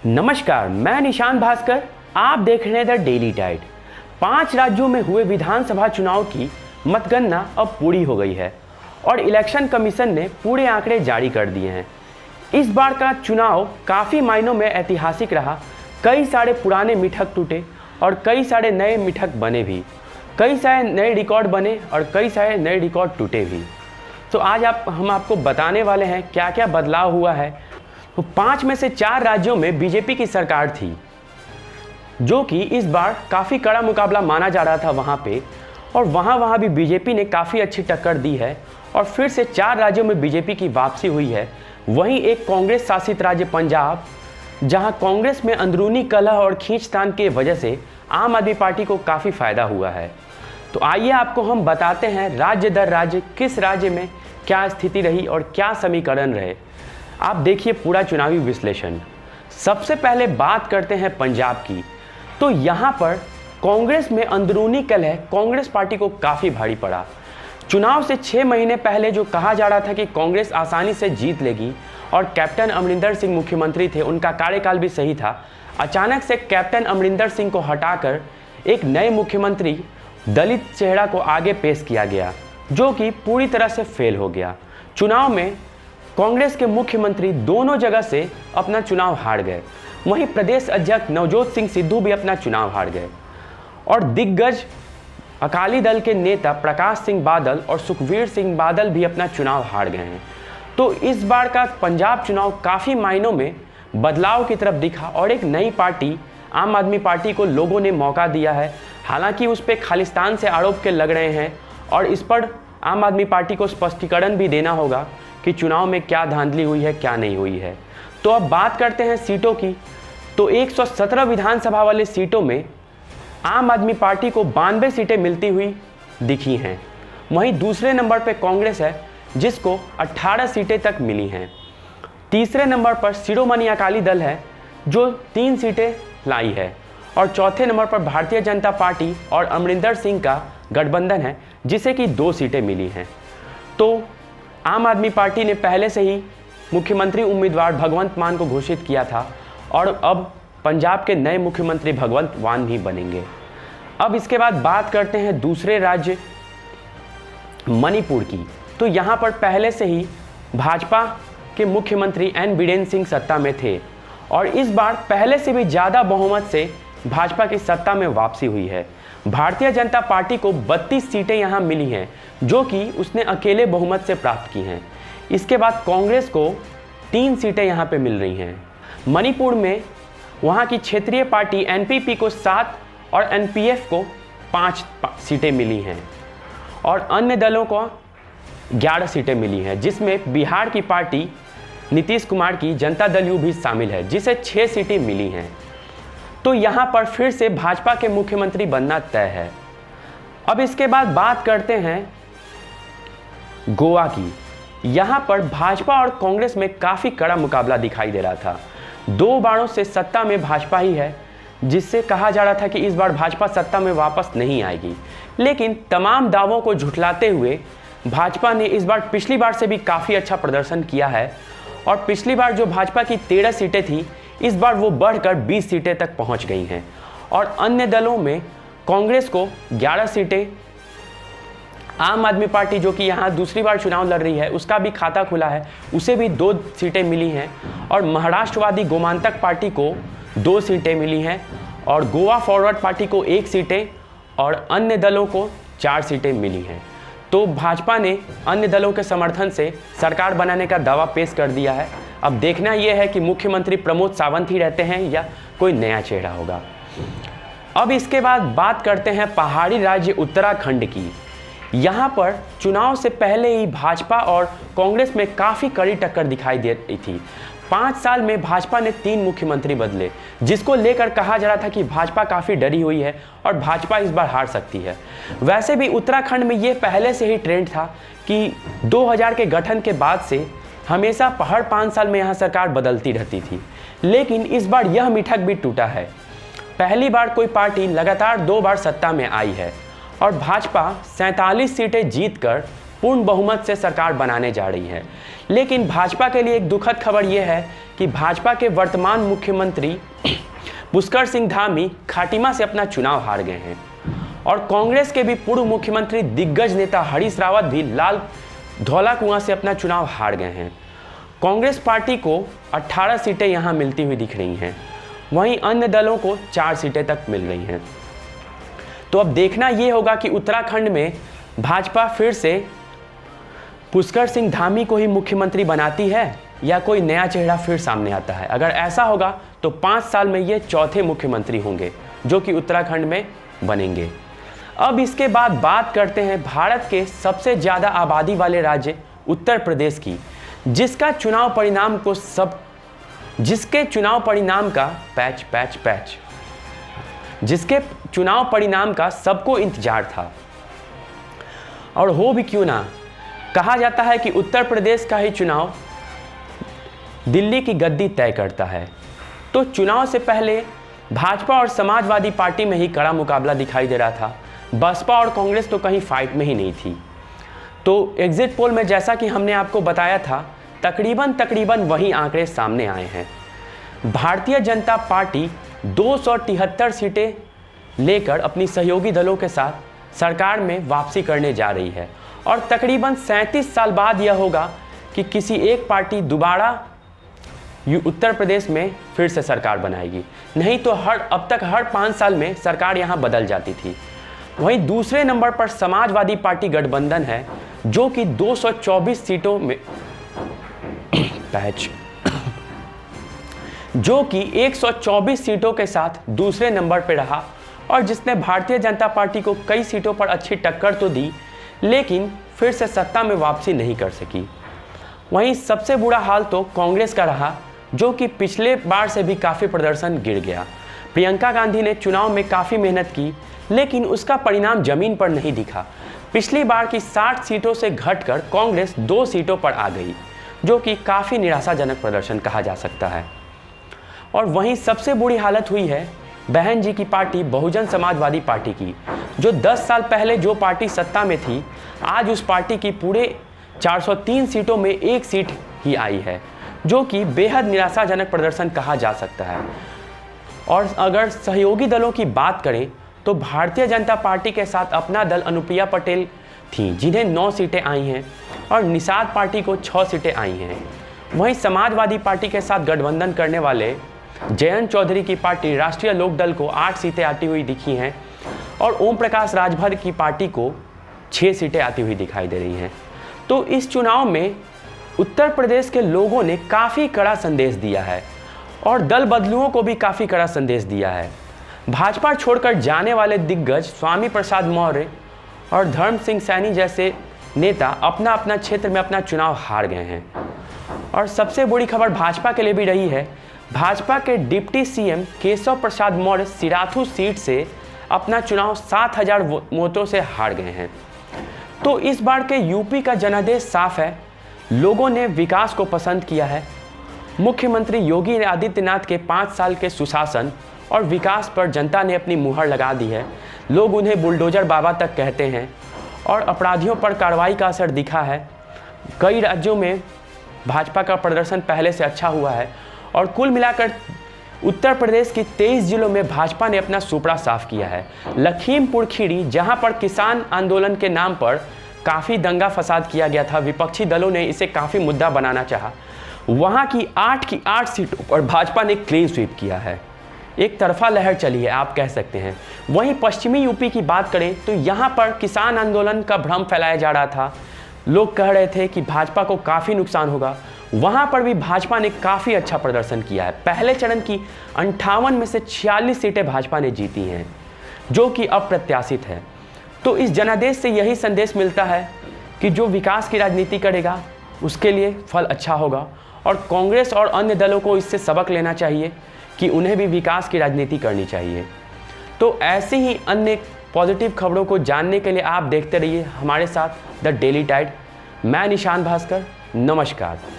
नमस्कार, मैं निशान भास्कर। आप देख रहे हैं द डेली टाइड। 5 राज्यों में हुए विधानसभा चुनाव की मतगणना अब पूरी हो गई है और इलेक्शन कमीशन ने पूरे आंकड़े जारी कर दिए हैं। इस बार का चुनाव काफ़ी मायनों में ऐतिहासिक रहा। कई सारे पुराने मिथक टूटे और कई सारे नए मिथक बने भी। कई सारे नए रिकॉर्ड बने और कई सारे नए रिकॉर्ड टूटे भी। तो आज हम आपको बताने वाले हैं क्या क्या बदलाव हुआ है। तो 5 में से 4 राज्यों में बीजेपी की सरकार थी, जो कि इस बार काफ़ी कड़ा मुकाबला माना जा रहा था वहाँ पे, और वहाँ भी बीजेपी ने काफ़ी अच्छी टक्कर दी है और फिर से 4 राज्यों में बीजेपी की वापसी हुई है। वहीं एक कांग्रेस शासित राज्य पंजाब, जहां कांग्रेस में अंदरूनी कलह और खींचतान के वजह से आम आदमी पार्टी को काफ़ी फायदा हुआ है। तो आइए आपको हम बताते हैं राज्य दर राज्य किस राज्य में क्या स्थिति रही और क्या समीकरण रहे। आप देखिए पूरा चुनावी विश्लेषण। सबसे पहले बात करते हैं पंजाब की। तो यहाँ पर कांग्रेस में अंदरूनी कलह कांग्रेस पार्टी को काफ़ी भारी पड़ा। चुनाव से 6 महीने पहले जो कहा जा रहा था कि कांग्रेस आसानी से जीत लेगी और कैप्टन अमरिंदर सिंह मुख्यमंत्री थे, उनका कार्यकाल भी सही था, अचानक से कैप्टन अमरिंदर सिंह को हटाकर एक नए मुख्यमंत्री दलित चेहरा को आगे पेश किया गया, जो कि पूरी तरह से फेल हो गया। चुनाव में कांग्रेस के मुख्यमंत्री दोनों जगह से अपना चुनाव हार गए। वहीं प्रदेश अध्यक्ष नवजोत सिंह सिद्धू भी अपना चुनाव हार गए और दिग्गज अकाली दल के नेता प्रकाश सिंह बादल और सुखबीर सिंह बादल भी अपना चुनाव हार गए हैं। तो इस बार का पंजाब चुनाव काफ़ी मायनों में बदलाव की तरफ दिखा और एक नई पार्टी आम आदमी पार्टी को लोगों ने मौका दिया है। हालांकि उस पर खालिस्तान से आरोप के लग रहे हैं और इस पर आम आदमी पार्टी को स्पष्टीकरण भी देना होगा कि चुनाव में क्या धांधली हुई है, क्या नहीं हुई है। तो अब बात करते हैं सीटों की। तो 117 विधानसभा वाले सीटों में आम आदमी पार्टी को 92 सीटें मिलती हुई दिखी हैं। वहीं दूसरे नंबर पर कांग्रेस है, जिसको 18 सीटें तक मिली हैं। तीसरे नंबर पर शिरोमणि अकाली दल है, जो 3 सीटें लाई है। और चौथे नंबर पर भारतीय जनता पार्टी और अमरिंदर सिंह का गठबंधन है, जिसे कि 2 सीटें मिली हैं। तो आम आदमी पार्टी ने पहले से ही मुख्यमंत्री उम्मीदवार भगवंत मान को घोषित किया था और अब पंजाब के नए मुख्यमंत्री भगवंत मान ही बनेंगे। अब इसके बाद बात करते हैं दूसरे राज्य मणिपुर की। तो यहाँ पर पहले से ही भाजपा के मुख्यमंत्री एन बीरेन सिंह सत्ता में थे और इस बार पहले से भी ज़्यादा बहुमत से भाजपा की सत्ता में वापसी हुई है। भारतीय जनता पार्टी को 32 सीटें यहाँ मिली हैं, जो कि उसने अकेले बहुमत से प्राप्त की हैं। इसके बाद कांग्रेस को 3 सीटें यहाँ पे मिल रही हैं। मणिपुर में वहाँ की क्षेत्रीय पार्टी एनपीपी को 7 और एनपीएफ को 5 सीटें मिली हैं और अन्य दलों को 11 सीटें मिली हैं, जिसमें बिहार की पार्टी नीतीश कुमार की जनता दल यू भी शामिल है, जिसे 6 सीटें मिली हैं। तो यहाँ पर फिर से भाजपा के मुख्यमंत्री बनना तय है। अब इसके बाद बात करते हैं गोवा की। यहाँ पर भाजपा और कांग्रेस में काफ़ी कड़ा मुकाबला दिखाई दे रहा था। 2 बारों से सत्ता में भाजपा ही है, जिससे कहा जा रहा था कि इस बार भाजपा सत्ता में वापस नहीं आएगी। लेकिन तमाम दावों को झुठलाते हुए भाजपा ने इस बार पिछली बार से भी काफ़ी अच्छा प्रदर्शन किया है और पिछली बार जो भाजपा की 13 सीटें थी, इस बार वो बढ़कर 20 सीटें तक पहुंच गई हैं। और अन्य दलों में कांग्रेस को 11 सीटें, आम आदमी पार्टी जो कि यहाँ दूसरी बार चुनाव लड़ रही है, उसका भी खाता खुला है, उसे भी 2 सीटें मिली हैं। और महाराष्ट्रवादी गोमांतक पार्टी को 2 सीटें मिली हैं और गोवा फॉरवर्ड पार्टी को 1 सीटें और अन्य दलों को 4 सीटें मिली हैं। तो भाजपा ने अन्य दलों के समर्थन से सरकार बनाने का दावा पेश कर दिया है। अब देखना यह है कि मुख्यमंत्री प्रमोद सावंत ही रहते हैं या कोई नया चेहरा होगा। अब इसके बाद बात करते हैं पहाड़ी राज्य उत्तराखंड की। यहाँ पर चुनाव से पहले ही भाजपा और कांग्रेस में काफ़ी कड़ी टक्कर दिखाई दे रही थी। 5 साल में भाजपा ने 3 मुख्यमंत्री बदले, जिसको लेकर कहा जा रहा था कि भाजपा काफ़ी डरी हुई है और भाजपा इस बार हार सकती है। वैसे भी उत्तराखंड में ये पहले से ही ट्रेंड था कि 2000 के गठन के बाद से हमेशा हर 5 साल में यहाँ सरकार बदलती रहती थी। लेकिन इस बार यह मिथक भी टूटा है। पहली बार कोई पार्टी लगातार 2 बार सत्ता में आई है और भाजपा 47 सीटें जीतकर पूर्ण बहुमत से सरकार बनाने जा रही है। लेकिन भाजपा के लिए एक दुखद खबर यह है कि भाजपा के वर्तमान मुख्यमंत्री पुष्कर सिंह धामी खाटिमा से अपना चुनाव हार गए हैं और कांग्रेस के भी पूर्व मुख्यमंत्री दिग्गज नेता हरीश रावत भी लाल धौला कुआं से अपना चुनाव हार गए हैं। कांग्रेस पार्टी को 18 सीटें यहां मिलती हुई दिख रही हैं, वहीं अन्य दलों को 4 सीटें तक मिल रही हैं। तो अब देखना यह होगा कि उत्तराखंड में भाजपा फिर से पुष्कर सिंह धामी को ही मुख्यमंत्री बनाती है या कोई नया चेहरा फिर सामने आता है। अगर ऐसा होगा तो 5 साल में ये चौथे मुख्यमंत्री होंगे जो कि उत्तराखंड में बनेंगे। अब इसके बाद बात करते हैं भारत के सबसे ज़्यादा आबादी वाले राज्य उत्तर प्रदेश की, जिसके चुनाव परिणाम का सबको इंतजार था। और हो भी क्यों ना, कहा जाता है कि उत्तर प्रदेश का ही चुनाव दिल्ली की गद्दी तय करता है। तो चुनाव से पहले भाजपा और समाजवादी पार्टी में ही कड़ा मुकाबला दिखाई दे रहा था। बसपा और कांग्रेस तो कहीं फाइट में ही नहीं थी। तो एग्जिट पोल में जैसा कि हमने आपको बताया था, तकरीबन वही आंकड़े सामने आए हैं। भारतीय जनता पार्टी 273 सीटें लेकर अपनी सहयोगी दलों के साथ सरकार में वापसी करने जा रही है और तकरीबन 37 साल बाद यह होगा कि किसी एक पार्टी दोबारा उत्तर प्रदेश में फिर से सरकार बनाएगी। नहीं तो अब तक हर 5 साल में सरकार यहां बदल जाती थी। वहीं दूसरे नंबर पर समाजवादी पार्टी गठबंधन है जो कि 224 सीटों में जो कि 124 सीटों के साथ दूसरे नंबर पर रहा और जिसने भारतीय जनता पार्टी को कई सीटों पर अच्छी टक्कर तो दी, लेकिन फिर से सत्ता में वापसी नहीं कर सकी। वहीं सबसे बुरा हाल तो कांग्रेस का रहा, जो कि पिछले बार से भी काफ़ी प्रदर्शन गिर गया। प्रियंका गांधी ने चुनाव में काफ़ी मेहनत की, लेकिन उसका परिणाम जमीन पर नहीं दिखा। पिछली बार की 60 सीटों से घटकर कांग्रेस 2 सीटों पर आ गई, जो कि काफ़ी निराशाजनक प्रदर्शन कहा जा सकता है। और वहीं सबसे बुरी हालत हुई है बहन जी की पार्टी बहुजन समाजवादी पार्टी की, जो 10 साल पहले जो पार्टी सत्ता में थी, आज उस पार्टी की पूरे 403 सीटों में 1 सीट ही आई है, जो कि बेहद निराशाजनक प्रदर्शन कहा जा सकता है। और अगर सहयोगी दलों की बात करें तो भारतीय जनता पार्टी के साथ अपना दल अनुप्रिया पटेल थी, जिन्हें 9 सीटें आई हैं और निषाद पार्टी को 6 सीटें आई हैं। वहीं समाजवादी पार्टी के साथ गठबंधन करने वाले जयंत चौधरी की पार्टी राष्ट्रीय लोकदल को 8 सीटें आती हुई दिखी हैं और ओम प्रकाश राजभर की पार्टी को 6 सीटें आती हुई दिखाई दे रही हैं। तो इस चुनाव में उत्तर प्रदेश के लोगों ने काफ़ी कड़ा संदेश दिया है और दल बदलुओं को भी काफ़ी कड़ा संदेश दिया है। भाजपा छोड़कर जाने वाले दिग्गज स्वामी प्रसाद मौर्य और धर्म सिंह सैनी जैसे नेता अपना अपना क्षेत्र में अपना चुनाव हार गए हैं। और सबसे बुरी खबर भाजपा के लिए भी रही है। भाजपा के deputy CM Keshav Prasad Maurya Sirathu seat से अपना चुनाव 7000 वोटों से हार गए हैं। तो इस बार के यूपी का जनादेश साफ है, लोगों ने विकास को पसंद किया है। मुख्यमंत्री योगी आदित्यनाथ के 5 साल के सुशासन और विकास पर जनता ने अपनी मुहर लगा दी है। लोग उन्हें बुलडोजर बाबा तक कहते हैं और अपराधियों पर कार्रवाई का असर दिखा है। कई राज्यों में भाजपा का प्रदर्शन पहले से अच्छा हुआ है और कुल मिलाकर उत्तर प्रदेश के 23 जिलों में भाजपा ने अपना सुपड़ा साफ किया है। लखीमपुर खीरी, जहां पर किसान आंदोलन के नाम पर काफ़ी दंगा फसाद किया गया था, विपक्षी दलों ने इसे काफ़ी मुद्दा बनाना चाहा, वहां की 8 सीटों पर भाजपा ने क्लीन स्वीप किया है। एक तरफा लहर चली है आप कह सकते हैं। वहीं पश्चिमी यूपी की बात करें तो यहाँ पर किसान आंदोलन का भ्रम फैलाया जा रहा था, लोग कह रहे थे कि भाजपा को काफ़ी नुकसान होगा। वहाँ पर भी भाजपा ने काफ़ी अच्छा प्रदर्शन किया है। पहले चरण की 58 में से 46 सीटें भाजपा ने जीती हैं, जो कि अप्रत्याशित है। तो इस जनादेश से यही संदेश मिलता है कि जो विकास की राजनीति करेगा उसके लिए फल अच्छा होगा और कांग्रेस और अन्य दलों को इससे सबक लेना चाहिए कि उन्हें भी विकास की राजनीति करनी चाहिए। तो ऐसे ही अन्य पॉजिटिव खबरों को जानने के लिए आप देखते रहिए हमारे साथ द डेली टाइड। मैं निशान भास्कर, नमस्कार।